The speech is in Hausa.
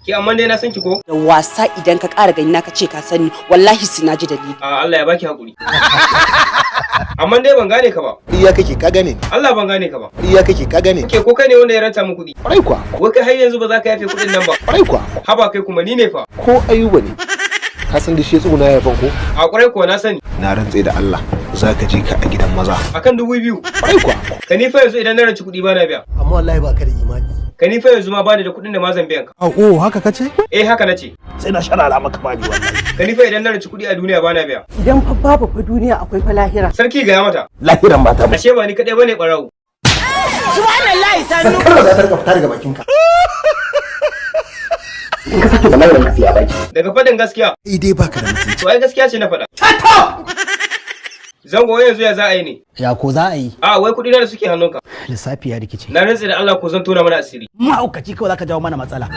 Ki amma dai na san ki ko? Da wasa idan ka ƙara gani na ka ce ka sani wallahi sai na ji dalili. Allah ya baki hakuri. Amma dai ban gane ka ba. Iya kake ka gane. Allah ban gane ka ba. Iya kake ka gane. Ke ko kai ne wanda ya ranta mu kuɗi? Kwarai kuwa. Wai kai har yanzu ba za ka yafe kuɗin nan ba? Kwarai kuwa. Haba kai kuma ni ne fa. Ko Ayuba ne. Ka san da shi tsuguna ya fanko? A kwarai kuwa na sani. Na rantse da Allah za ka je ka a gidan maza. Akan 2000. Kwarai kuwa. Ka ni fa yanzu idan na ranci kuɗi ba na biya. Amma wallahi ba ka da imani. Ka ni fa yanzu ma bani da kuɗin da ma zan biyan ka. Oh haka kace? Haka nace. Sai na sharara maka bani wallahi. Ka ni fa idan na ranci kuɗi a duniya ba na biya. Idan fa babu fa duniya akwai fa lahira. Sarki ga ya mata. Lahiran mata ba. Ashe ba ni kadai bane barawo. Subhanallahi sannu. Kar ba za ta rika fita daga bakinka. In ka sake bala'i gaskiya baki. Daga faɗin gaskiya. Dai baka da mutunci. To ai gaskiya ce na faɗa. Zango yanzu ya za a yi ne? Ya ko za a yi? Wai kuɗi na da suke hannunka. Lissafi ya rikice. Na rantse da Allah ko zan tona mana asiri. Mahaukaci kawai zaka jawo mana matsala.